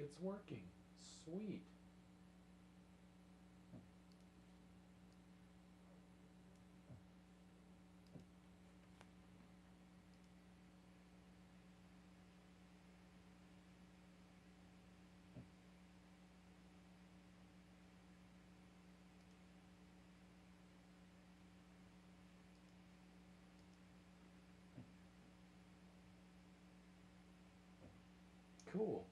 It's working. Sweet. Cool.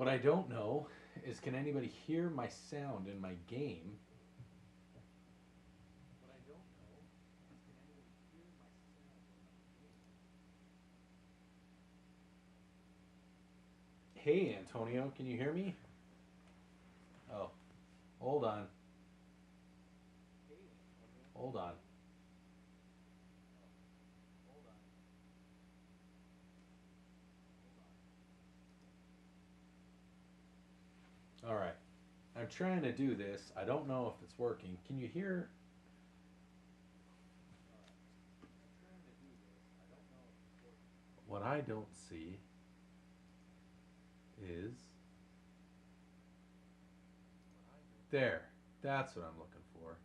What I don't know is can anybody hear my sound in my game? What I don't know is can anybody hear my sound in my game? Hey, Antonio, can you hear me? Oh, hold on. Hold on. All right. I'm trying to do this. I don't know if it's working. Can you hear? What I don't see is there. That's what I'm looking for.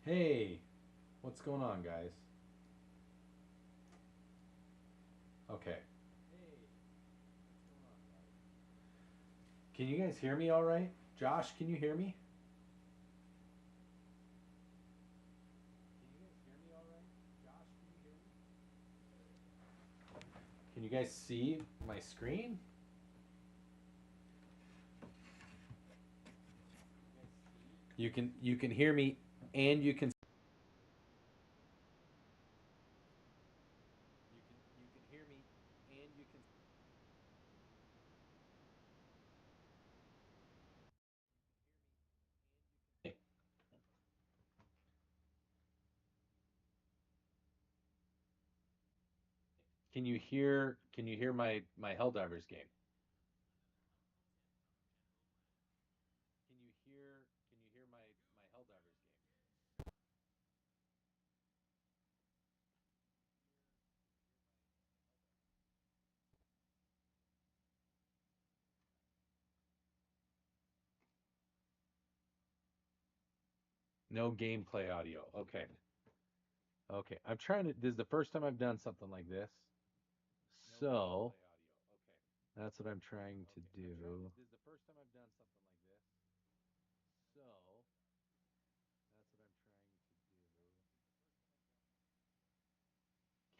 Hey, what's going on, guys? Okay. Can you guys hear me all right? Josh, can you hear me? Can you guys see my screen? You can hear me and you can hear me and you can you hear my Helldivers game? Can you hear my Helldivers game? No gameplay audio. Okay. Okay. I'm trying to this is the first time I've done something like this. So that's what I'm trying to do. This is the first time I've done something like this. So that's what I'm trying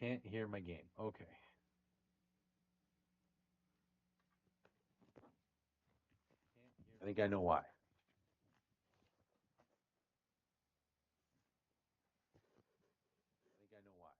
to do. Can't hear my game. Okay. I think I know why. I think I know why.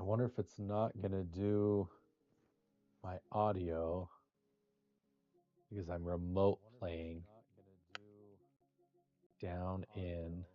I wonder if it's not going to do my audio because I'm remote playing down in.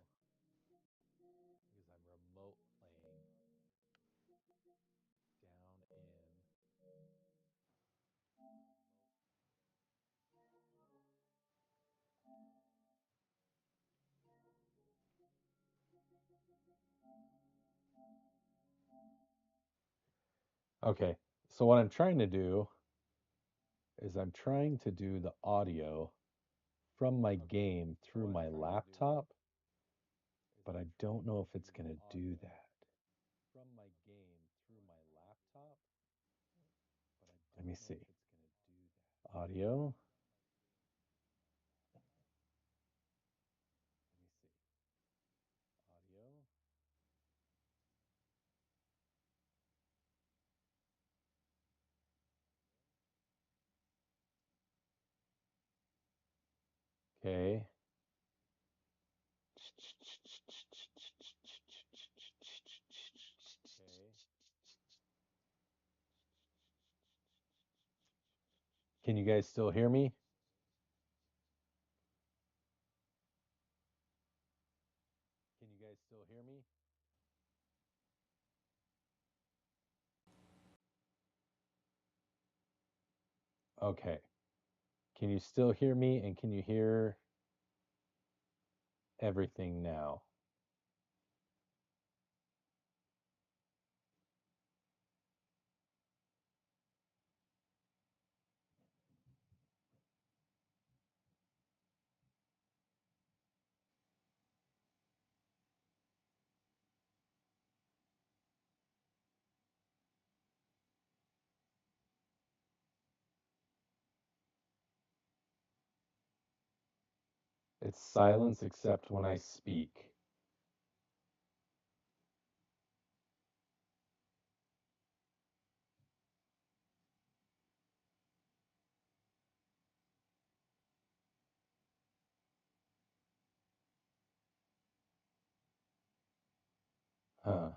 Okay, so what I'm trying to do is I'm trying to do the audio from my game through my laptop, but I don't know if it's going to do that. Let me see. Audio. Okay. Can you guys still hear me? Can you guys still hear me? Okay. Can you still hear me and can you hear everything now? It's silence except when I speak. Huh.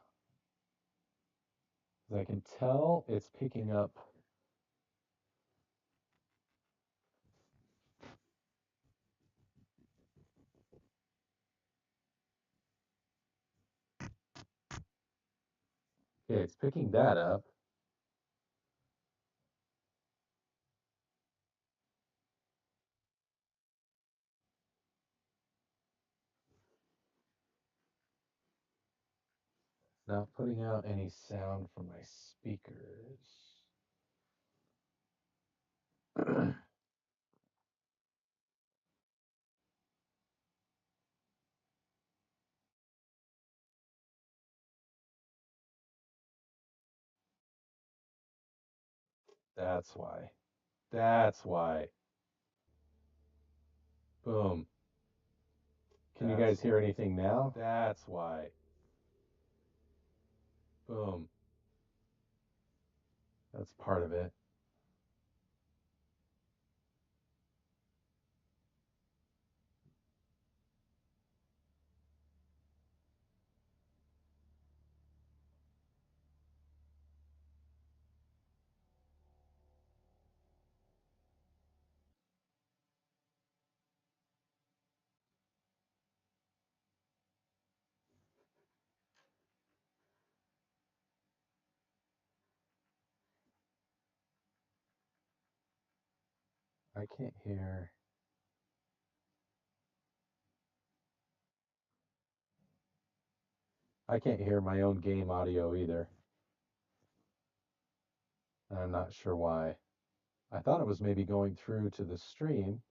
'Cause I can tell it's picking up. Okay, it's picking that up. It's not putting out any sound from my speakers. That's why. That's why. Boom. Can you guys hear anything now? That's why. Boom. That's part of it. I can't hear. I can't hear my own game audio either. And I'm not sure why. I thought it was maybe going through to the stream.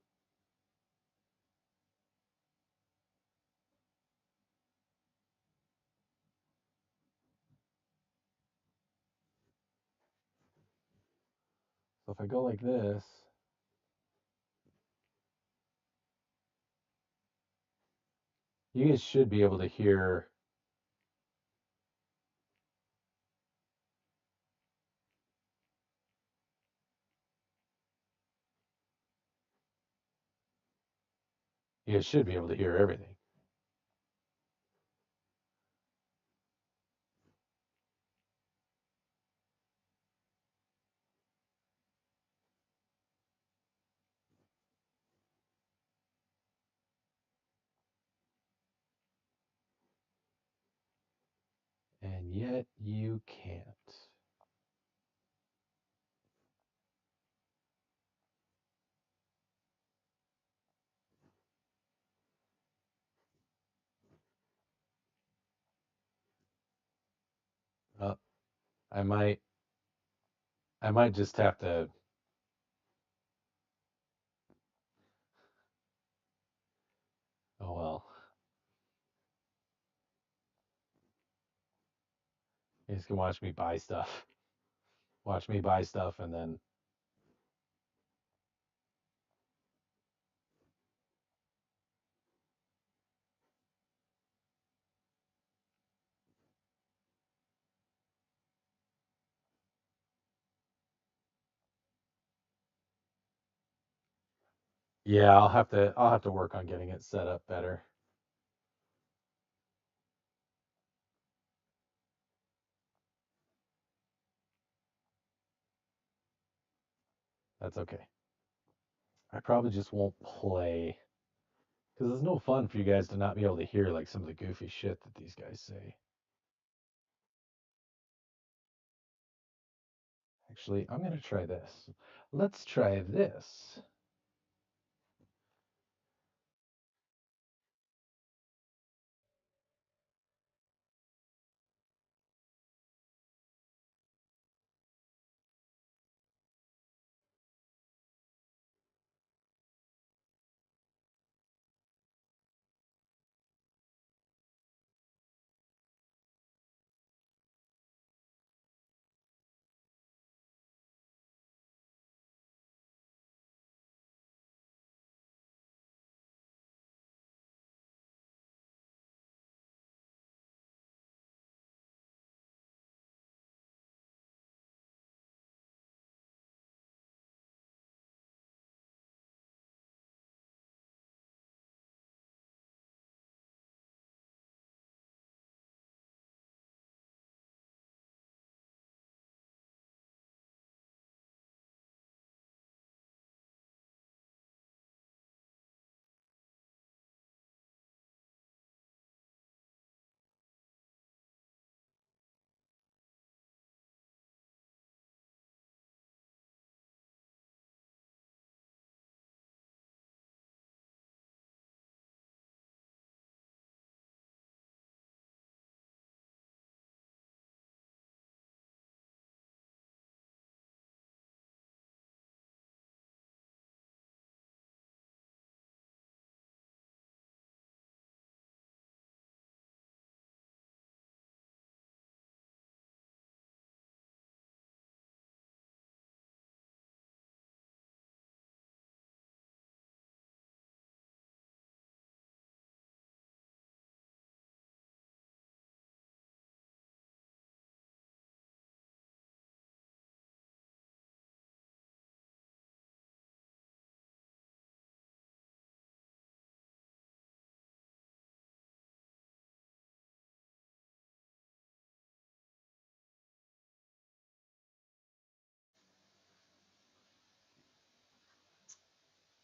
So if I go like this, you guys should be able to hear. You guys should be able to hear everything. And yet you can't. Uh, I might I might just have to. Oh well. You just can watch me buy stuff. Watch me buy stuff and then yeah, I'll have to work on getting it set up better. That's okay. I probably just won't play because it's no fun for you guys to not be able to hear like some of the goofy shit that these guys say. Actually, I'm gonna try this. Let's try this.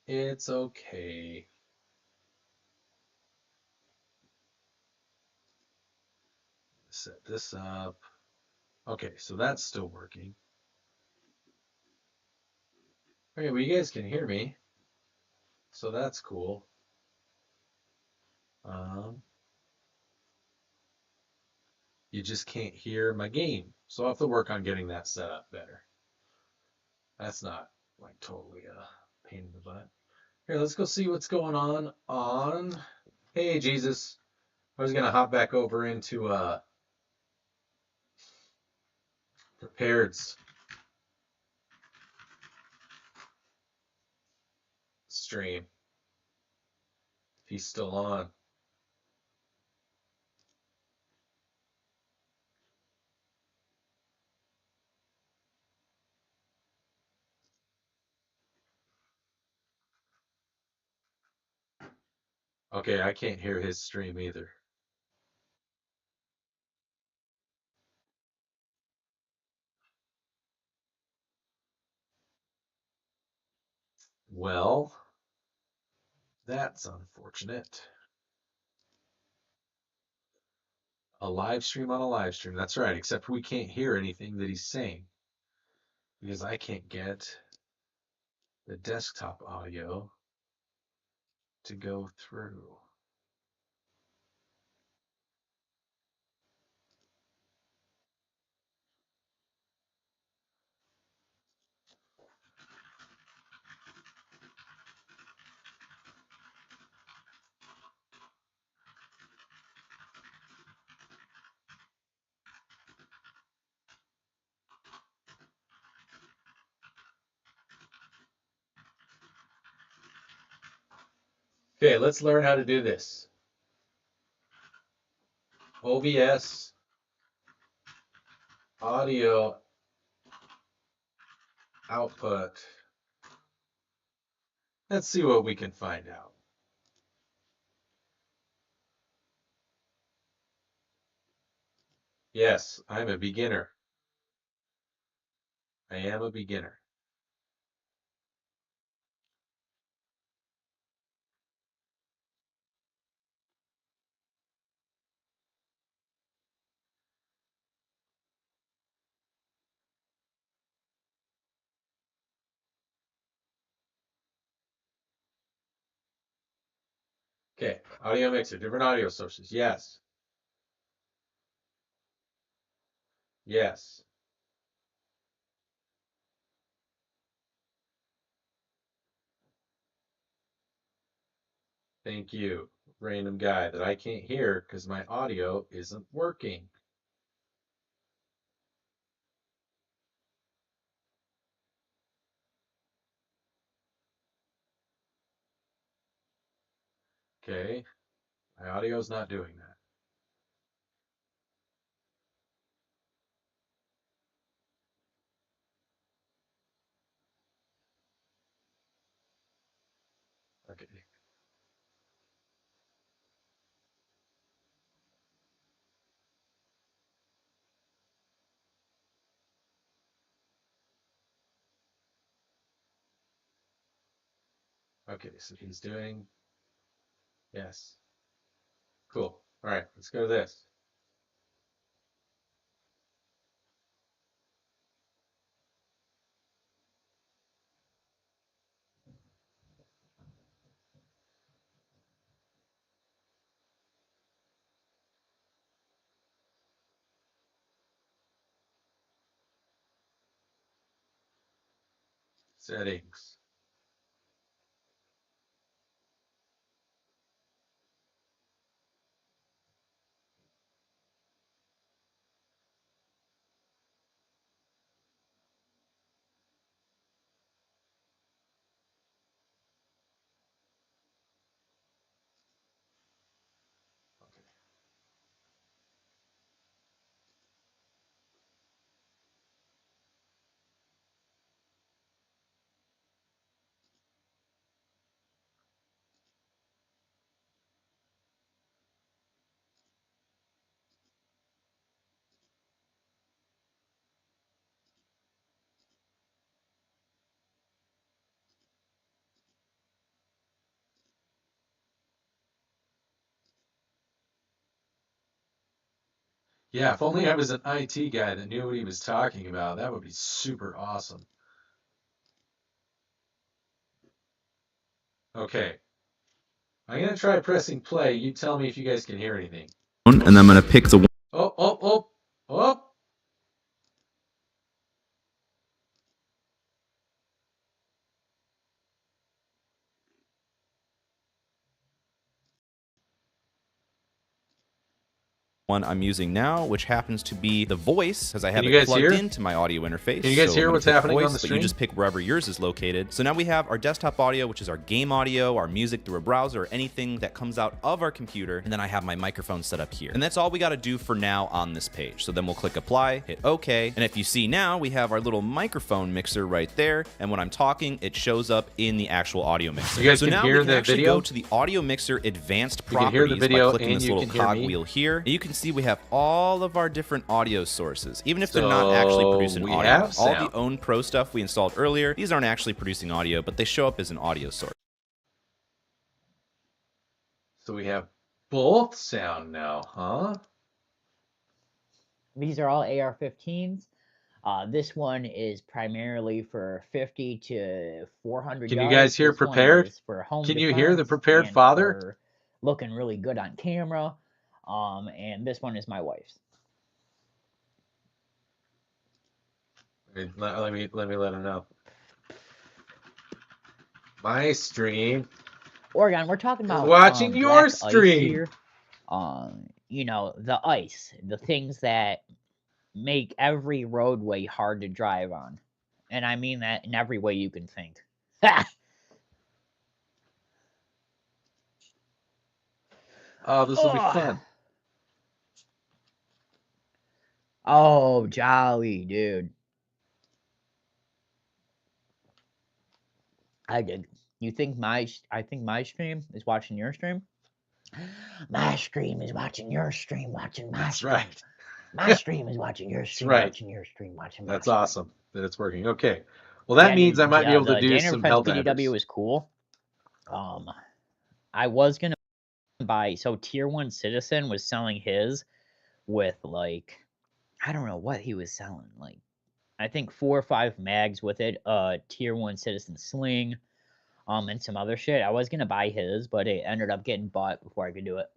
It's okay. Set this up. Okay, so that's still working. Okay, well, you guys can hear me, so that's cool. Um, you just can't hear my game, so I'll have to work on getting that set up better. That's not like totally a pain in the butt. Here, let's go see what's going on. Hey, Jesus. I was gonna hop back over into Prepared's stream. If he's still on. Okay, I can't hear his stream either. Well, that's unfortunate. A live stream on a live stream. That's right, except we can't hear anything that he's saying because I can't get the desktop audio to go through. Okay, let's learn how to do this. OBS audio output. Let's see what we can find out. Yes, I'm a beginner. I am a beginner. Okay, audio mixer, different audio sources. Yes. Yes. Thank you, random guy that I can't hear because my audio isn't working. Okay, my audio's not doing that. Okay. Okay, so he's doing, yes. Cool. All right, let's go to this. Settings. Okay. Yeah, if only I was an IT guy that knew what he was talking about, that would be super awesome. Okay. I'm going to try pressing play. You tell me if you guys can hear anything. And I'm going to pick the Oh, oh, oh, oh. one I'm using now, which happens to be the voice, because I have Can you it guys plugged hear? into my audio interface. Can you guys so hear I'm gonna what's pick happening voice, on the but you screen? just pick wherever yours is located. So now we have our desktop audio, which is our game audio, our music through a browser, or anything that comes out of our computer, and then I have my microphone set up here. And that's all we got to do for now on this page. So then we'll click apply, hit OK, and if you see now, we have our little microphone mixer right there, and when I'm talking, it shows up in the actual audio mixer. You guys so can now hear we can the actually video? go to the audio mixer advanced You can hear the properties video by clicking and this you little can hear cog me. wheel here. And you can see we have all of our different audio sources, even if they're So not actually producing we audio. have All sound. the own pro stuff we installed earlier, these aren't actually producing audio, but they show up as an audio source. So we have both sound now, huh? These are all AR-15s. This one is primarily for 50 to 400 Can you guys yards. hear This one prepared? is for home Can you hear the defense prepared and father? for looking really good on camera. And this one is my wife's. Let me let him know. My stream Oregon, we're talking is about watching your black ice stream. here. You know, the ice, the things that make every roadway hard to drive on. And I mean that in every way you can think. Oh, this will be Oh, fun. oh, jolly, dude. I did. You think I think my stream is watching your stream? My stream is watching your stream, watching my That's stream. right. My stream is watching your That's stream, right. watching your stream, watching my That's stream. awesome that it's working. Okay. Well, that Yeah, means I dude, might be able to the do Daniel some Defense PDW Helldivers. was cool. I was gonna buy so Tier 1 Citizen was selling his with like I don't know what he was selling. Like I think 4 or 5 mags with it, Tier 1 Citizen Sling, and some other shit. I was gonna buy his, but it ended up getting bought before I could do it.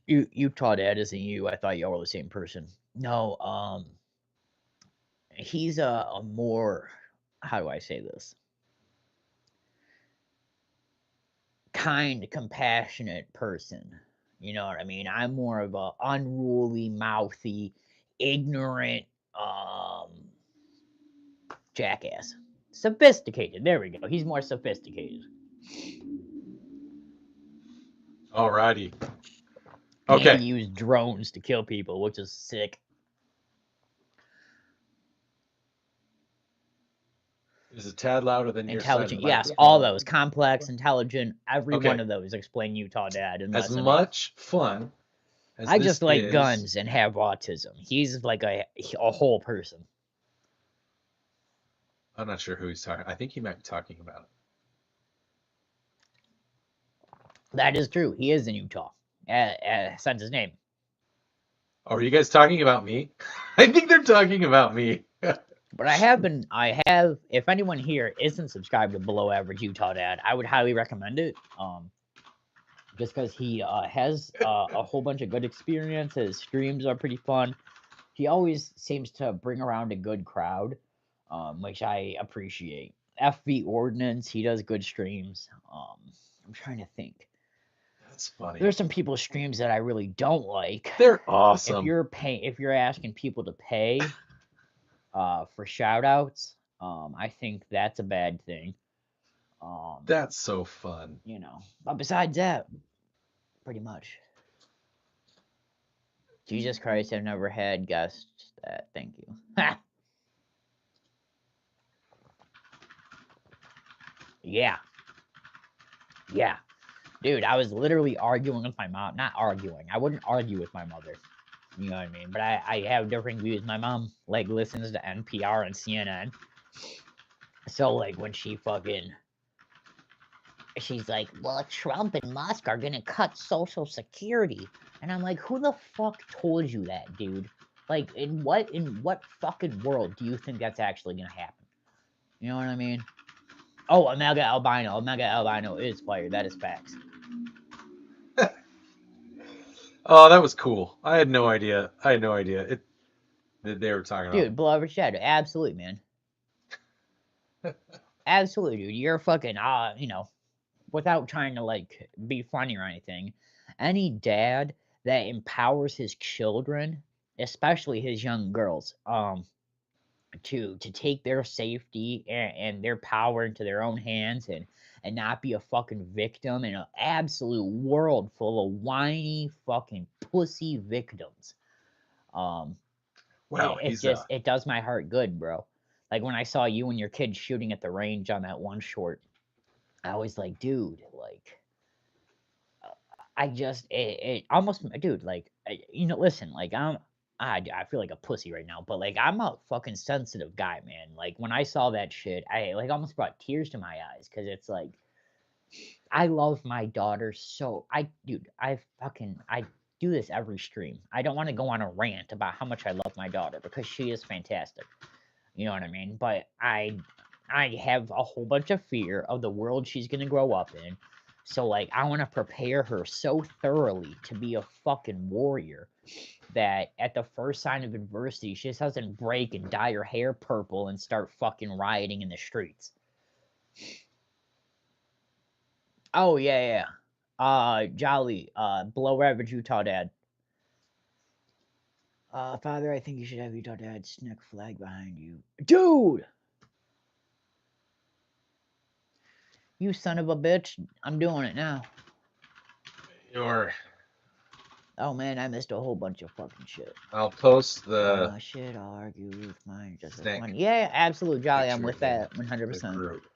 You taught Ed, isn't you? I thought y'all were the same person. No, he's a more how do I say this? Kind, compassionate person. You know what I mean? I'm more of a unruly, mouthy, ignorant, jackass. Sophisticated. There we go. He's more sophisticated. Alrighty. And he Okay. used drones to kill people, which is sick. Is it tad louder than your side of the Intelligent, yes, all microphone? those. Complex, intelligent, every one Okay. of those explain Utah Dad in As less than 8. much fun as I this just like is, guns and have autism. He's like a whole person. I'm not sure who he's talking. I think he might be talking about. That is true. He is in Utah. Since his name. Oh, are you guys talking about me? I think they're talking about me. But I have, if anyone here isn't subscribed to Below Average Utah Dad, I would highly recommend it. Just because he has a whole bunch of good experience. His streams are pretty fun. He always seems to bring around a good crowd, which I appreciate. FV Ordnance, he does good streams. I'm trying to think. That's funny. There's some people's streams that I really don't like. They're awesome. If you're asking people to pay for shout outs, I think that's a bad thing. That's so fun. You know, but besides that, pretty much. Jesus Christ, I've never had guests that. Thank you. Ha! Yeah. Yeah. Dude, I was literally arguing with my mom. Not arguing. I wouldn't argue with my mother. You know what I mean? But I have different views. My mom, like, listens to NPR and CNN. So, like, when she's like, well, Trump and Musk are gonna cut Social Security. And I'm like, who the fuck told you that, dude? Like, in what fucking world do you think that's actually gonna happen? You know what I mean? Oh, Omega Albino. Omega Albino is fired. That is facts. Oh, that was cool. I had no idea. That they were talking about Dude, me. Beloved Shadow. Absolutely, man. Absolutely, dude. You're fucking, you know, without trying to, like, be funny or anything, any dad that empowers his children, especially his young girls, to take their safety and their power into their own hands and not be a fucking victim in an absolute world full of whiny fucking pussy victims. Um, Wow, it he's just it does my heart good, bro. Like when I saw you and your kids shooting at the range on that one short, I was like, dude, like I just it almost dude, like you know, listen, like I feel like a pussy right now, but like I'm a fucking sensitive guy, man. Like when I saw that shit, I like almost brought tears to my eyes because it's like I love my daughter so dude, I do this every stream. I don't want to go on a rant about how much I love my daughter because she is fantastic. You know what I mean? But I have a whole bunch of fear of the world she's gonna grow up in. So like I want to prepare her so thoroughly to be a fucking warrior that at the first sign of adversity, she just doesn't break and dye her hair purple and start fucking rioting in the streets. Oh yeah. Jolly, below average Utah dad. Father, I think you should have Utah dad sneak flag behind you. Dude! You son of a bitch. I'm doing it now. Your Oh man, I missed a whole bunch of fucking shit. I'll post the Should argue with mine just as snack one. Yeah, absolute Jolly. I'm picture with in that the 100%. group.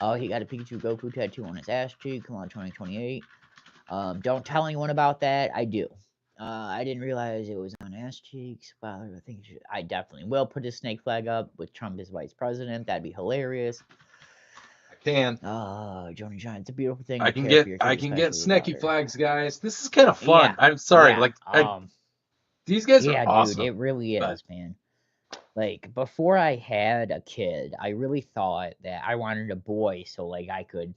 Oh, he got a Pikachu Goku tattoo on his ass cheek. Come on, 2028. Don't tell anyone about that. I do. I didn't realize it was on ass cheeks. Father, I think you should. I definitely will put his snake flag up with Trump as vice president. That'd be hilarious. I can. Joni Shine. It's a beautiful thing I to can care get for your I kid, can get especially your snacky daughter. flags, guys. This is kind of fun. Yeah. I'm sorry. Yeah. Like these guys are Yeah, awesome. dude, it really but is, man. Like before I had a kid, I really thought that I wanted a boy so like I could,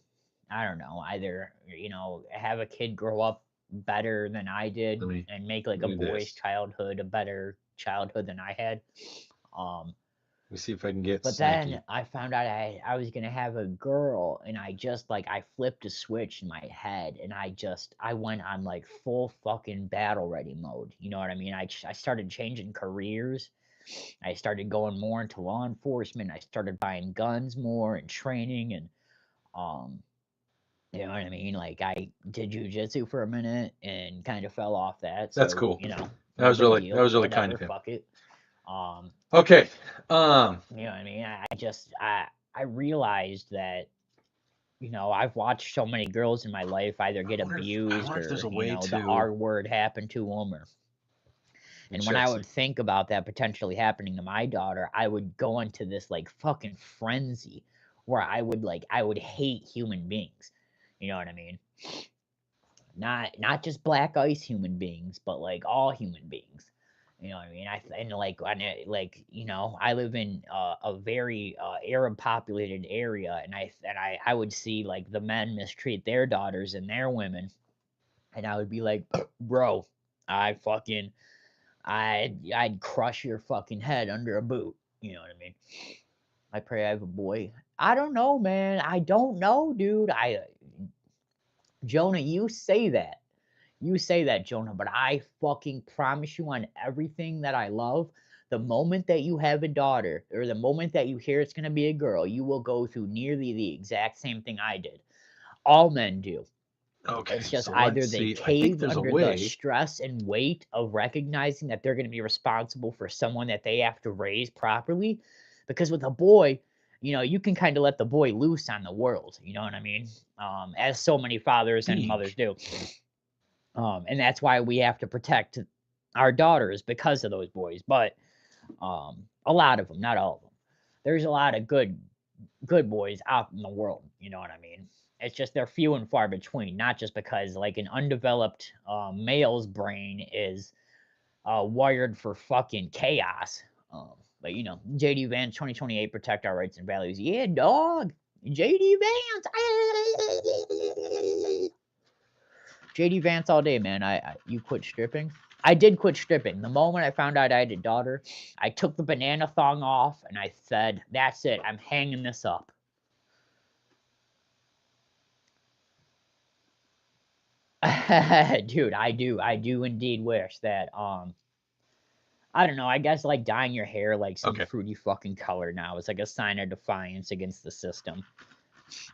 I don't know, either have a kid grow up better than I did let me and make like a do boy's this. childhood a better childhood than I had. Um, Let me see if I can get but snacky. then I found out I was gonna have a girl, and I just like I flipped a switch in my head, and I went on like full fucking battle ready mode. You know what I mean? I started changing careers. I started going more into law enforcement. I started buying guns more and training, and um, you know what I mean? Like I did jujitsu for a minute and kind of fell off that. That's So cool. That no was big really deal. kind Whatever. of him. Fuck it. Um, Okay. you know what I mean? I realized that I've watched so many girls in my life either get I abused wonder if there's or a way the to. R word happen to them, or Let me and when check I some. would think about that potentially happening to my daughter, I would go into this like fucking frenzy where I would hate human beings. You know what I mean? Not just black ice human beings, but like all human beings. You know what I mean? I live in a very Arab populated area, and I would see like the men mistreat their daughters and their women, and I would be like, bro, I fucking I'd crush your fucking head under a boot. You know what I mean? I pray I have a boy. I don't know, man. I don't know, dude. Jonah, you say that. You say that, Jonah, but I fucking promise you on everything that I love, the moment that you have a daughter or the moment that you hear it's going to be a girl, you will go through nearly the exact same thing I did. All men do. Okay, It's just so either let's they see. I think cave there's a under the way. stress and weight of recognizing that they're going to be responsible for someone that they have to raise properly. Because with a boy, you can kind of let the boy loose on the world. You know what I mean? As so many fathers and mothers Think. do. And that's why we have to protect our daughters because of those boys. But a lot of them, not all of them. There's a lot of good boys out in the world. You know what I mean? It's just they're few and far between. Not just because like an undeveloped male's brain is wired for fucking chaos. But JD Vance 2028 protect our rights and values. Yeah, dog. JD Vance. JD Vance all day, man. You quit stripping? I did quit stripping. The moment I found out I had a daughter, I took the banana thong off and I said, "That's it. I'm hanging this up." Dude, I do indeed wish that I don't know, I guess like dyeing your hair like some Okay. fruity fucking color now is like a sign of defiance against the system.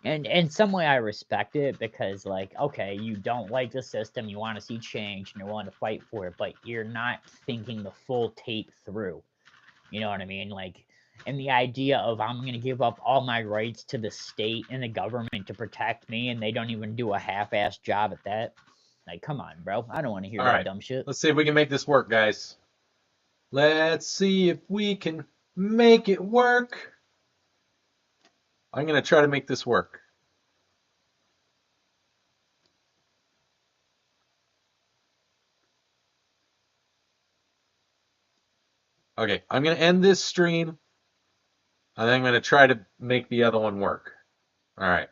And in some way I respect it because like, okay, you don't like the system, you want to see change and you want to fight for it, but you're not thinking the full tape through. You know what I mean? Like, and the idea of I'm gonna give up all my rights to the state and the government to protect me, and they don't even do a half-assed job at that. Like, come on, bro. I don't want to hear All that right. dumb shit. Let's see if we can make this work, guys. Let's see if we can make it work. I'm going to try to make this work. Okay, I'm gonna end this stream, and then I'm gonna try to make the other one work. All right.